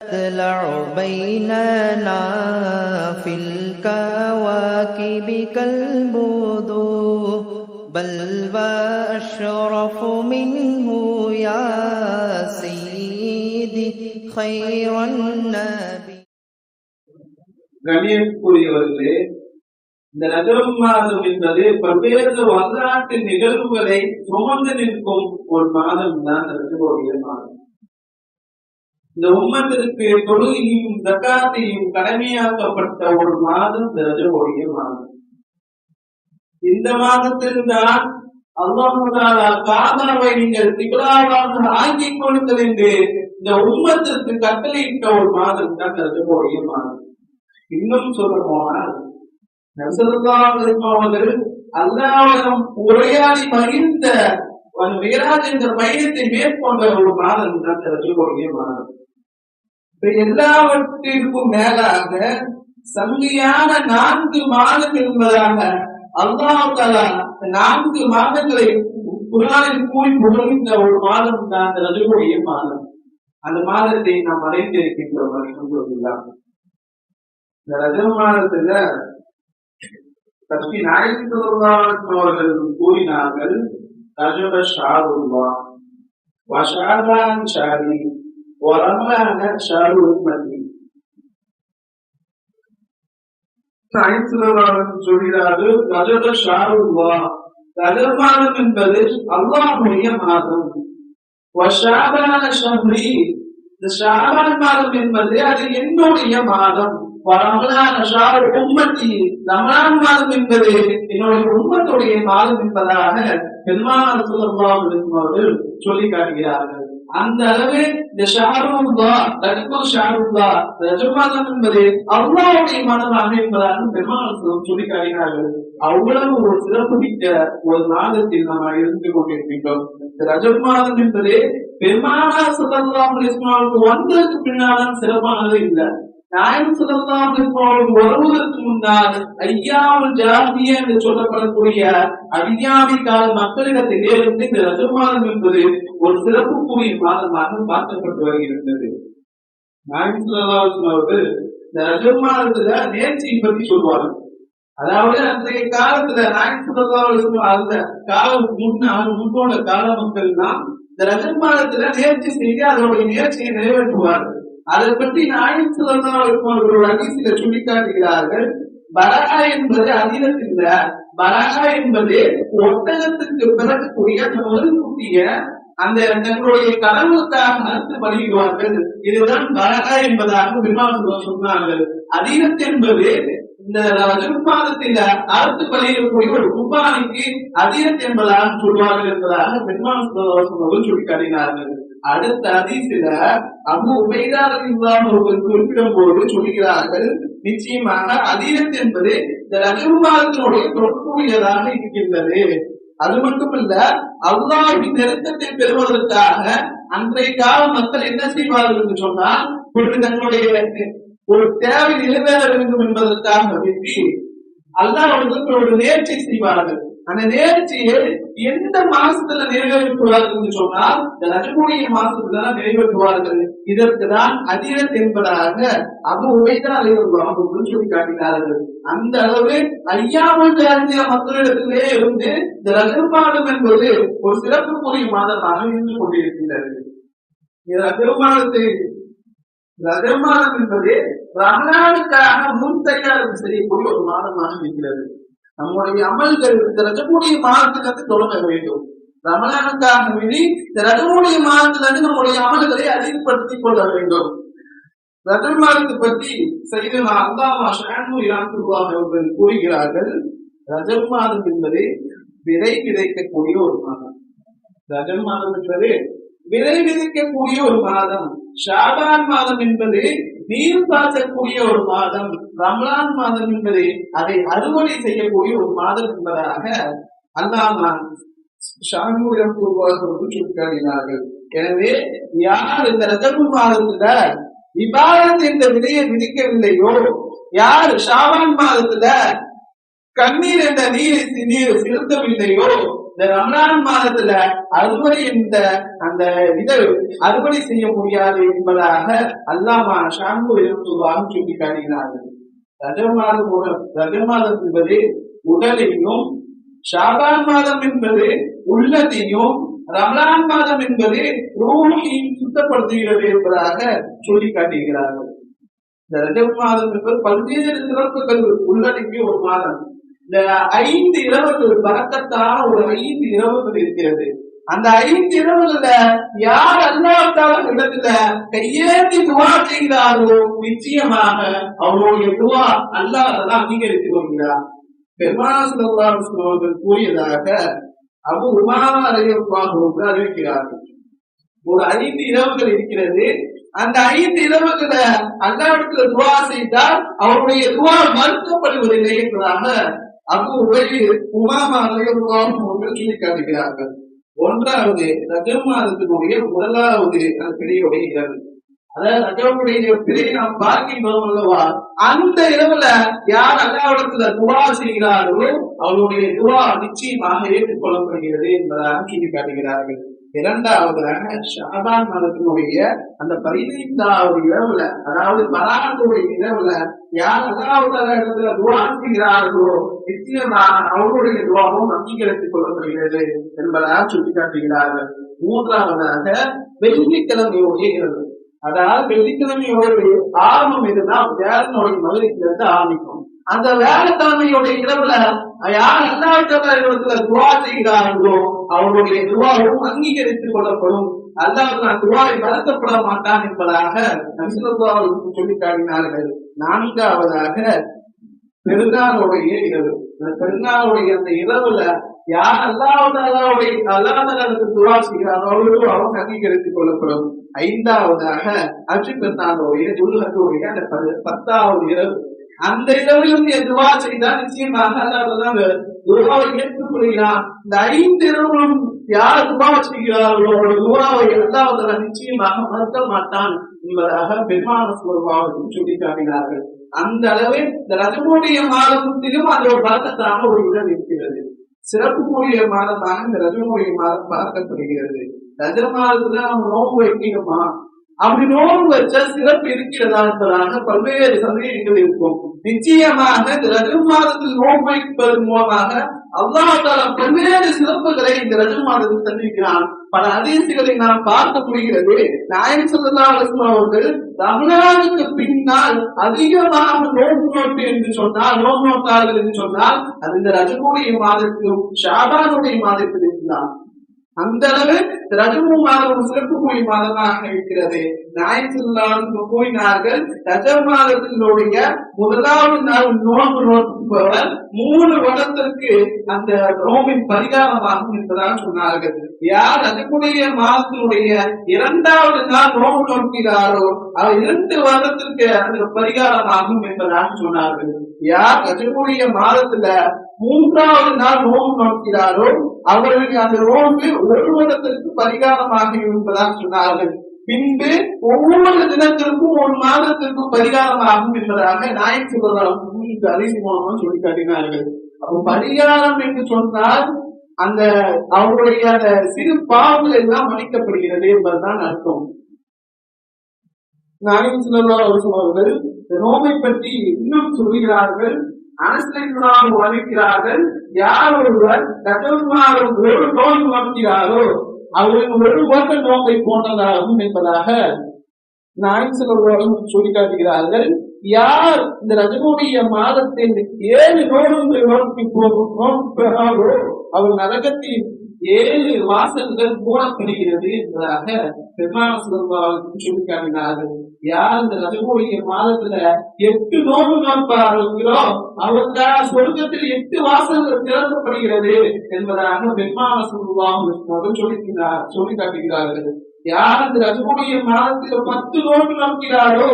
تطلع بيننا في الكواكب كالبدور بل وأشرف منه يا سيدي خير النبي. கண்ணியத்துக்குரியவர்களே, இந்த ரஜப் மாதம் என்பது பல்வேறு வரலாற்று நிகழ்வுகளை சுமந்து நிற்கும் ஒரு மாதம் தான் ரஜபுடைய மாதம். இந்த உம்மத்திற்கு தொழுகையும் ஜகாத்தையும் கடமையாக்கப்பட்ட ஒரு மாதம் இந்த ரஜபுடைய மாதம். இந்த மாதத்தில் தான் அல்லாஹ் தஆலா காபாவை நீங்கள் கிப்லாவாக ஆக்கிக் கொள்ளுங்கள் என்று இந்த உம்மத்திற்கு கட்டளையிட்ட ஒரு மாதம் தான் ரஜபுடைய மாதம். இன்னும் சொல்ல போனால் அவர்கள் அல்லாஹ்விடம் உரையாடி மகிழ்ந்த மிராஜ் என்ற பயணத்தை மேற்கொண்ட ஒரு மாதம் தான் ரஜபுடைய மாதம். எல்லாவற்றிற்கும் மேலாக சங்கையான 4 மாதம் என்பதாக அல்லாஹ் தஆலா 4 மாதங்களை குர்ஆனில் கூறி புகழ்கின்ற ஒரு மாதம் தான் ரஜபுடைய மாதம். அந்த மாதத்தை நாம் அடைந்திருக்கின்றோம். அல்ஹம்துலில்லாஹ். இந்த ரஜப் மாதத்துல நாயகம் ஸல்லல்லாஹு அலைஹி வஸல்லம் அவர்கள் கூறினார்கள், ரஜப ஷஹ்ருல்லாஹ் வ ஷஅபான் ஷஹ்ரி வ ரமலான் ஷஹ்ரு உம்மத்தி. நாயகம் ஸல்லல்லாஹு அலைஹி வஸல்லம் சொல்கிறார்கள், ரஜப ஷஹ்ருல்லாஹ், ரஜப் மாதம் என்பது அல்லாஹ்வுடைய மாதம். வ ஷஅபான் ஷஹ்ரி, இந்த ஷஅபான் மாதம் என்பது அது என்னுடைய மாதம். ரமலான் ஷஹ்ரு உம்மத்தி, ரமலான் மாதம் என்பது என்னுடைய உம்மத்துடைய மாதம் என்பதாக பெருமானார் ஸல்லல்லாஹு அலைஹி வஸல்லம் அவர்கள் சொல்லி காட்டுகிறார்கள். அந்த அளவு இந்த ஷஹ்ருல்லாஹ், ரஜப் மாதம் என்பது அல்லாஹ்வுடைய மாதமாக என்பதாக பெருமானார் ஸல்லல்லாஹு சொல்லி காட்டினார்கள். அவ்வளவு ஒரு சிறப்பு மிக்க ஒரு மாதத்தில் நாம் இருந்து கொண்டிருக்கின்றோம். இந்த ரஜப் மாதம் என்பது பெருமானார் ஸல்லல்லாஹு அலைஹி வஸல்லம் வந்ததற்கு பின்னாலும் சிறப்பானது இல்லை. நாயகம் ஸல்லல்லாஹு அலைஹி வஸல்லம் வருவதற்கு முன்னால் ஐயாவுல் ஜாஹிலிய்யா என்று சொல்லப்படக்கூடிய அடியாமை கால மக்களிடத்திலே இருந்து இந்த ரஜப் மாதம் என்பது ஒரு சிறப்புக்குரிய மாதமாக பார்க்கப்பட்டு வருகிறது. நாயகம் ஸல்லல்லாஹு அலைஹி வஸல்லம் அவர்கள் இந்த ரஜப் மாதத்துல நேர்ச்சியை பற்றி சொல்வார்கள். அதாவது அன்றைய காலத்துல நாயகம் ஸல்லல்லாஹு அலைஹி வஸல்லம் அந்த காலம் முன்னோட கால மக்கள் தான் இந்த ரஜப் மாதத்துல நேர்ச்சி செய்து அதனுடைய நேர்ச்சியை நிறைவேற்றுவார்கள். அதை பற்றி நாயகம் ஸல்லல்லாஹு அலைஹி வஸல்லம் ஒரு ஹதீஸில் சுட்டிக்காட்டுகிறார்கள். பரகா என்பது அதிகத்தில் பரகா என்பது ஒட்டகத்துக்கு பிறக்கக்கூடிய ஒரு குட்டிய அந்த தங்களுடைய கடவுளுக்காக அறுத்து பலியிடுவார்கள். இதுதான் பரகா என்பதாக பெருமாள் சொன்னார்கள். அதீனத் என்பது இந்த ரஜப் மாதத்தில் அறுத்து பலியிடக்கூடிய ஒரு குர்பானிக்கு அதீனத் என்பதாக சொல்வார்கள் என்பதாக பெருமாள் சுட்டிக்காட்டினார்கள். அடுத்த ஹதீஸில அபூ உபைதா ரலியல்லாஹு அன்ஹு குறிப்பிடும் போது சொல்கிறார்கள், நிச்சயமாக அதீனத் என்பது இந்த ரஜப் மாதத்தினுடைய தொடர்புடையதாக இருக்கின்றது. அது மட்டுமல்ல, அல்லாஹ்வின் நெருக்கத்தை பெறுவதற்காக அன்றைய கால மக்கள் என்ன செய்வார்கள் என்று சொன்னால், தங்களுடைய ஒரு தேவை நிறைவேற வேண்டும் என்பதற்காக வெற்றி அல்லாஹ் அவர்களுக்கு ஒரு நேர்ச்சி செய்வார்கள். அந்த நேர்ச்சியை எந்த மாசத்துல நிறைவேற்றுவார்கள் என்று சொன்னால் இந்த ரஜபுடைய மாசத்துல நிறைவேற்றுவார்கள். இதற்குதான் அதீனத் என்பதாக அபூ உபைதா ரலியல்லாஹு அன்ஹு சொல்லி காட்டினார்கள். அந்த அளவு ஐயாவுல் ஜாஹிலிய்யா மக்களிடத்திலே இருந்து இந்த ரஜப் மாதம் என்பது ஒரு சிறப்புக்குரிய மாதமாக இருந்து கொண்டிருக்கின்றது. ரஜப் மாதம் என்பது ரமலானுக்காக முன் தயாரிப்பு செய்யக்கூடிய ஒரு மாதமாக இருக்கிறது. நம்முடைய அமல்கள் இந்த ரஜபுடைய மாதத்திலிருந்து தொடங்க வேண்டும். ரமலானுக்காக வேண்டி இந்த ரஜபுடைய மாதத்திலிருந்து நம்முடைய அமல்களை அதிகப்படுத்திக் கொள்ள வேண்டும். ரஜப் மாதத்தை பற்றி சையதுனா அல்லாமா ஷானு ரஹ்மத்துல்லாஹி அவர்கள் கூறுகிறார்கள், ரஜப் மாதம் என்பது விதை விதைக்கக்கூடிய ஒரு மாதம். ரஜப் மாதம் என்பது விதை விதைக்கக்கூடிய ஒரு மாதம். ஷாபான் மாதம் என்பது நீர் பாய்ச்சக்கூடிய ஒரு மாதம். ரமலான் மாதம் என்பது அதை அறுவடை செய்யக்கூடிய ஒரு மாதம் என்பதாக அல்லாமா ஷானு ரஹ்மத்துல்லாஹி அவர்கள் சுட்டிக்காட்டினார்கள். எனவே யார் இந்த ரஜப் மாதத்துல இபாதத் என்ற விதையை விதிக்கவில்லையோ, யார் ஷாபான் மாதத்துல கண்ணீர் என்ற நீர் செலுத்தவில்லையோ இந்த ரமலான் மாதத்துல அறுவடை என்ற அந்த இதை அறுவடை செய்ய முடியாது என்பதாக அல்லாமா ஷாம்பு எழுத்துவாக சொல்லி காட்டுகிறார்கள். ரஜ மாதம் என்பது உடலையும், ஷாபான் மாதம் என்பது உள்ளத்தையும், ரமலான் மாதம் என்பது ரூஹையும் சுத்தப்படுத்துகிறது என்பதாக சொல்லி காட்டுகிறார்கள். இந்த ரஜப் மாதம் என்பது பல்வேறு சிறப்புகள் உள்ளடங்கிய ஒரு மாதம். இந்த 5 இரவுகள் பரக்கத்தான ஒரு 5 இரவுகள் இருக்கிறது. அந்த 5 இரவுகள்ல யார் அல்லாஹ்வுடைய இடத்துல கையேந்தி துஆ செய்கிறாரோ நிச்சயமாக அவருடைய துஆ அல்லாஹ் அங்கீகரித்துக் கொள்கிறார். பெருமானார் ஸல்லல்லாஹு அலைஹி வஸல்லம் கூறியதாக அபூ உமாமா ரலியல்லாஹு அன்ஹு அறிவிக்கிறார்கள். ஒரு 5 இரவுகள் இருக்கிறது. அந்த 5 இரவுகளை அல்லாஹ்விடத்துல துஆ செய்தால் அவருடைய துஆ மறுக்கப்படுவதில்லை என்பதாக அபூ உமாமா ரலியல்லாஹு அன்ஹு சொல்லி காட்டுகிறார்கள். ஒன்றாவது ரஜப் மாதத்தினுடைய முதலாவது பிறையுடைய இரவு. அதாவது ரஜபுடைய பிறை நாம் பார்க்கின்றோம் அல்லவா, அந்த இரவுல யார் அல்லாஹ்விடத்துல துஆ செய்கிறார்களோ அவருடைய துஆ நிச்சயமாக ஏற்றுக்கொள்ளப்படுகிறது என்பதாக சொல்லி காட்டுகிறார்கள். இரண்டாவதாக ஷாபான் மாதத்தினுடைய அந்த 15வது இரவுல, அதாவது பராத்துடைய இரவுல யார் அல்லாஹ்வுடைய இடத்துல துஆ செய்கிறார்களோ நிச்சயமாக அவருடைய துஆவும் அங்கீகரித்துக் கொள்ளப்படுகிறது என்பதாக சொல்லி காட்டுகிறார்கள். மூன்றாவதாக வெள்ளிக்கிழமையுடைய இரவு. அதாவது வெள்ளிக்கிழமையோட ஆரம்பம் எதுனா வேலனுடைய மகிழ்ச்சியிலிருந்து ஆரம்பிக்கும். அந்த வேலைக்கிழமையுடைய இரவுல யார் அல்லாஹ்விடத்துல துஆ செய்கிறார்களோ அவருடைய துஆவும் அங்கீகரித்துக் கொள்ளப்படும். அல்லாஹ் துஆவை மறுக்கப்பட மாட்டான் என்பதாக நபி ஸல்லல்லாஹு அலைஹி வஸல்லம் சொல்லி காட்டினார்கள். நான்காவதாக பெருநாளுடைய இரவு. அந்த பெருநாளுடைய அந்த இரவுல யார் அல்லாஹ்வுக்கு துஆ செய்கிறார்களோ அவங்க அங்கீகரித்துக் கொள்ளப்படும். ஐந்தாவதாக அஜு பெருநாளுடைய துல்ஹஜ்ஜுடைய அந்த 10வது இரவு. அந்த இரவிலும் துஆ செய்தால் நிச்சயமாக அல்லாஹ் துஆவை ஏற்றுக்கொள்கிறான். இந்த 5 இரவுகளும் யார் துஆ செய்கிறார்களோ துஆவை அல்லாஹ் நிச்சயமாக மறுக்க மாட்டான் என்பதாக பெருமானார் ஸல்லல்லாஹு அலைஹி வஸல்லம் சொல்லி காட்டினார்கள். அந்த அளவு இந்த ரஜபுடைய மாதத்திலும் அந்த ஒரு பரக்கத்தான ஒரு இடம் இருக்கிறது. சிறப்புக்குரிய மாதமாக இந்த ரஜபுடைய மாதம் பார்க்கப்படுகிறது. ரஜ மாதத்துல நம்ம நோன்பு வைக்கணுமா, அப்படி நோன்பு வச்சா சிறப்பு இருக்கிறதா என்பதாக பல்வேறு சந்தேகங்கள் இருக்கும். நிச்சயமாக இந்த ரஜப் மாதத்தில் நோன்பு வைப்பதன் மூலமாக அல்லாஹ் தஆலா பல்வேறு சிறப்புகளை இந்த ரஜப் மாதத்தில் தந்திருக்கிறான். பல ஹதீஸ்களை நாம் பார்க்க முடிகிறது. நாயகம் ஸல்லல்லாஹு அலைஹி வஸல்லம் அவர்கள் ரமலானுக்கு பின்னால் அதிகமாக நோன்பு நோட்டு என்று சொன்னால், நோன்பு நோட்டார்கள் என்று சொன்னால் அது இந்த ரஜபுடைய மாதத்திலும் ஷாபானுடைய மாதத்திலும் தான். அந்த அளவு ரஜபு மாதம் சிறப்புக்குரிய மாதமாக இருக்கிறது. நாயகம் ஸல்லல்லாஹு அலைஹி வஸல்லம் கூறினார்கள், ரஜப் மாதத்தினுடைய முதலாவது நாள் நோன்பு நோக்குபவர் 3 வருடத்திற்கு அந்த நோம்பின் பரிகாரமாகும் என்பதாக சொன்னார்கள். யார் ரஜபுடைய மாதத்தினுடைய 2வது நாள் நோன்பு நோக்கிறாரோ அவர் 2 வருடத்திற்கு அந்த பரிகாரமாகும் என்பதாக சொன்னார்கள். யார் ரஜபுடைய மாதத்துல 3வது நாள் நோன்பு நோக்கிறாரோ அவர்களுக்கு அந்த நோன்பு 1 வருடத்திற்கு பரிகாரமாக என்பதாக சொன்னார்கள். பின்பு ஒவ்வொரு தினத்திற்கும் 1 மாதத்திற்கும் பரிகாரமாகும் என்பதாக நாயகம் ஸல்லல்லாஹு அலைஹி வஸல்லம் ஹதீஸ் மூலமாக சொல்லி காட்டினார்கள். அப்ப பரிகாரம் என்று சொன்னால் அந்த அவருடைய அந்த சிறு பாவங்கள் எல்லாம் மன்னிக்கப்படுகிறது என்பதுதான் அர்த்தம். நாயகம் ஸல்லல்லாஹு அலைஹி வஸல்லம் அவர்கள் நோன்பை பற்றி இன்னும் சொல்கிறார்கள். அனஸ்லைக்குள்ளாக வலிக்கிறார்கள். யார் ஒருவர் ரஜபுமாதம் 1 நோன்பு நோக்கிறாரோ அவருக்கு 1 வருட நோன்பை போன்றதாகும் என்பதாக நாயகம் ஸல்லல்லாஹு அலைஹி வஸல்லம் சொல்லி காட்டுகிறார்கள். யார் இந்த ரஜபுடைய மாதத்தில் 7 நோன்பு நோக்கிறாரோ அவர் நரகத்தின் 7 வாசல்கள் மூடப்படுகிறது என்பதாக பெருமானார் ஸல்லல்லாஹு அலைஹி வஸல்லம் சொல்லி காட்டினார்கள். யார் இந்த ரஜபுடைய மாதத்துல 8 நோன்பு நோக்கிறார்களோ அவருக்காக சொர்க்கத்தில் 8 வாசல்கள் திறக்கப்படுகிறது என்பதாக பெருமானார் ஸல்லல்லாஹு அலைஹி வஸல்லம் சொல்லி காட்டுகிறார்கள். யார் இந்த ரஜபுடைய மாதத்தில் 10 நோன்பு நோக்கிறாரோ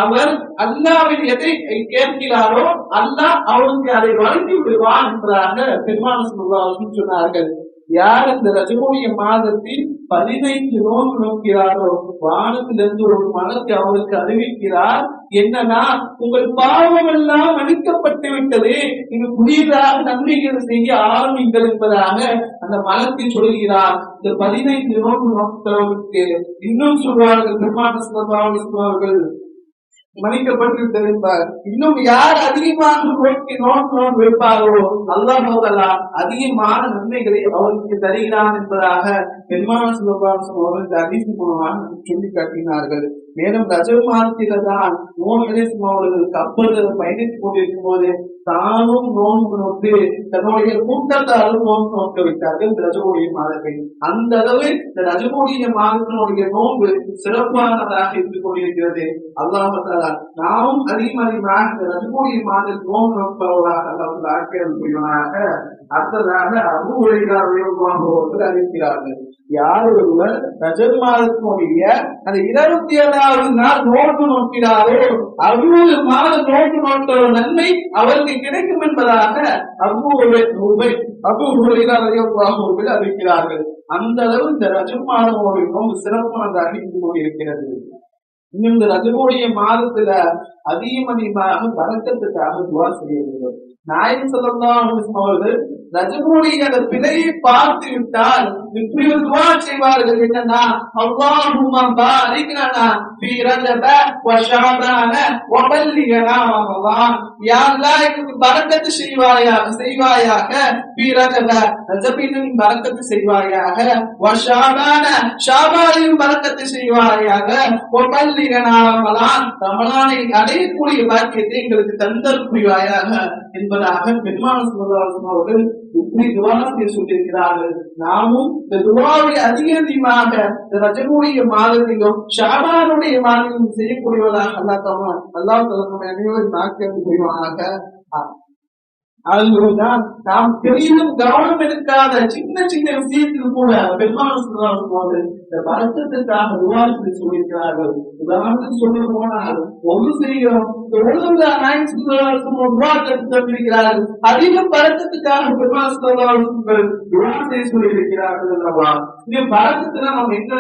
அவர் அல்லாஹ்வின் எதை கேட்கிறாரோ அல்லாஹ் அவருக்கு அதை வழங்கி விடுவான் என்பதாக பெருமானார் ஸல்லல்லாஹு அலைஹி வஸல்லம் சொன்னார்கள். யார் அந்த ரஜபுடைய மாதத்தில் 15 நோன்பு நோக்கிறாரோ வானத்திலிருந்து ஒரு மலக்கு அவருக்கு அறிவிக்கிறார், என்னன்னா உங்கள் பாவம் எல்லாம் மன்னிக்கப்பட்டு விட்டது, இது புதியதாக நன்மைகள் செய்ய ஆரம்பிங்கள் என்பதாக அந்த மலத்தை சொல்கிறார். இந்த 15 நோன்பு நோக்கிறவருக்கு இன்னும் சொல்வார்கள் பெருமாள் அவர்கள் மன்னிக்கப்பட்டு என்பார். இன்னும் யார் அதிகமாக நோக்கி வைப்பாரோ அல்லாஹ் அதிகமான நன்மைகளை அவருக்கு தருகிறான் என்பதாக பெருமான சிவபாசம் அவர்கள் அதிசி மூலமாக சொல்லி காட்டினார்கள். மேலும் ரஜப் மாதத்தில்தான் அவர்கள் கப்பல்கள் பயணித்துக் கொண்டிருக்கும் போது தானும் நோன்பு நோக்கு தன்னுடைய கூட்டத்தாலும் நோன்பு நோக்க வைத்தார்கள் ரஜபுடைய மாதத்தை. அந்த அளவு இந்த ரஜபுடைய மாதத்தினுடைய நோன்பு சிறப்பானதாக இருந்து கொண்டிருக்கிறது. அல்லாஹ் நாமும் அதிகமாக ரஜபுடைய மாதத்தில் நோன்பு நோக்குவதாக ஆக்கியம் புரிவனாக. அடுத்ததாக அபூ ஹுரைரா ரலியல்லாஹு அன்ஹு அறிவிக்கிறார்கள், யார் ஒருவர் ரஜப் மாதத்தினுடைய அந்த 27வது நாள் நோன்பு நோக்கிறாரோ 60 மாத நோன்பு நோக்கிற நன்மை அவருக்கு கிடைக்கும் என்பதாக அபூ ஹுரைரா ரலியல்லாஹு அன்ஹு அறிவிக்கிறார்கள். அந்த அளவு இந்த ரஜப் மாதம் நோன்பு சிறப்பானதாக இருந்து கொண்டிருக்கிறது. இன்னும் இந்த ரஜபுடைய மாதத்துல அதிகமாக பரக்கத்துக்காக துவா செய்ய வேண்டும். நாயகம் ஸல்லல்லாஹு அலைஹி வஸல்லம் அவர்கள் ரஜபுடைய அந்த பிழையை பார்த்து விட்டால் இப்படி ஒரு துவா செய்வார்கள், என்னன்னா அல்லாஹும்ம பாரிக் லனா ஃபீ ரஜப வ ஷஅபான வ பல்லிகனா ரமலான். யா அல்லாஹ் எனக்கு பரக்கத்து செய்வாயாக ஃபீ ரஜப ரஜபின் பரக்கத்து செய்வாயாக, வ ஷஅபான ஷஅபானின் பரக்கத்து செய்வாயாக, வ பல்லிகனா ரமலான் ரமலானை அடையக்கூடிய பாக்கியத்தை எங்களுக்கு தந்தல் புரிவாயாக என்பதாக பெருமாள் ஸல்லல்லாஹு அலைஹி வஸல்லம் அவர்கள் இப்படி துவா செய்ய சொல்லியிருக்கிறார்கள். நாமும் இந்த துவாவை அதிகமாக ரஜபுடைய மாதத்திலும் ஷஅபானுடைய மாதத்திலும் செய்யக்கூடியவதாக அல்லாஹ் தஆலா அனைவரும் நாக்கியம் புரிவானாக. அதுதான் நாம் பெரிதும் கவனம் எடுக்காத சின்ன சின்ன விஷயத்தில் கூட பெருமாள் போது இந்த பரக்கத்திற்காக விவாதத்தை சொல்லியிருக்கிறார்கள். உதாரணத்துக்கு சொல்ல போனால் ஒன்று செய்கிறோம் விவாதத்திருக்கிறார்கள், அதிகம் பரக்கத்துக்காக பெருமாள் விவாதத்தை சொல்லியிருக்கிறார்கள் அல்லவா. இந்த பரக்கத்துல நம்ம என்ன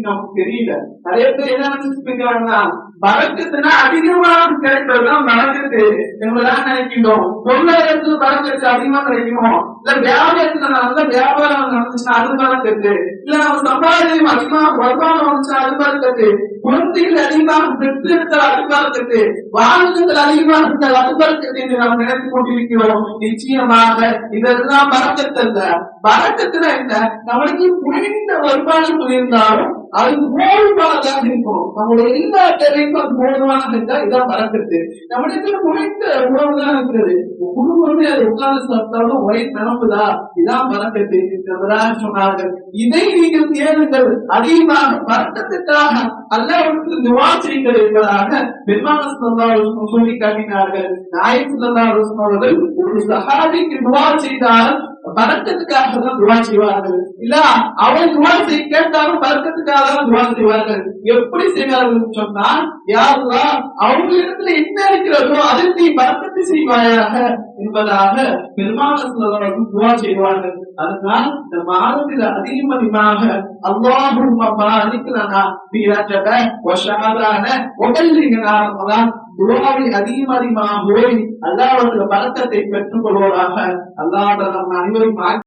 நமக்கு தெரியல. நிறைய பேர் என்ன நினைச்சிருக்கிறாங்கன்னா பரக்கத்துனா அதிகமாக கிடைப்பதுதான் பரக்கத்து என்பதான் நினைக்கிறோம். பொருளாதாரத்துல பரக்கத்து அதிகமா கிடைக்கும், இல்ல வியாபாரத்துல நல்ல வியாபாரம் நடந்துச்சுன்னா அது பரக்கத்து, இல்ல நம்ம சம்பாதியம் அதிகமாக வருமானம் வந்துச்சுன்னா அது பரக்கத்து, குழந்தைகள் அதிகமாக பெற்றெடுத்தால் அது பரக்கத்து, வாகனங்கள் அதிகமாக இருந்தால் அது பரக்கத்து என்று நாம் நினைத்து கொண்டிருக்கிறோம். நிச்சயமாக இதெல்லாம் பரக்கத்து அல்ல. பரக்கத்துல என்ன, நம்மளுக்கு குறைந்த வருமானம் இருந்தாலும் அது போதுமானதாக இருக்கும். நம்மளுடைய எல்லா தேவைக்கும் அது போதுமானதாக இருந்தா இதான் பரக்கத்து. நம்மளுக்கு குறைந்த உணவு தான் இருக்கிறது, குடும்பமே அதை உட்கார்ந்து சாப்பிட்டாலும் ஒரே நிரம்புதா, இதான் பரக்கத்து என்பதாக சொன்னார்கள். இதை நீங்கள் தேடுங்கள், அதிகமாக பரக்கத்துக்காக அல்லாஹ்வுக்கு துஆ செய்யுங்கள் என்பதாக பெருமாள் ஸல்லல்லாஹு அலைஹி வஸல்லம் சொல்லி காட்டினார்கள். நாயகம் ஸல்லல்லாஹு அலைஹி வஸல்லம் அவர்கள் ஒரு சஹாபிக்கு துஆ செய்தால் பரக்கத்துக்காக தான் துவா செய்வார்கள், இல்ல அவன் துவா செய்ய கேட்டாலும் பரக்கத்துக்காக தான் துவா செய்வார்கள். எப்படி செய்வார்கள் சொன்னால், யா அல்லாஹ் அவங்களிடத்துல என்ன இருக்கிறதோ அதில் நீ பரக்கத்து செய்வாயாக என்பதாக பெருமாள் ஸல்லல்லாஹு அலைஹி வஸல்லம் துவா செய்வார்கள். அதனால் இந்த மாதத்தில் அதிகமாக அல்லாஹும்ம பாரிக் லனா ஃபீ ரஜப வ ஷஅபான வ பல்லிகனா ரமலான் துஆவை அதிகமாக ஓதி அல்லாஹ்வுடைய பரக்கத்தை பெற்றுக் கொள்வோராக. அல்லாஹ் நம் அனைவரும்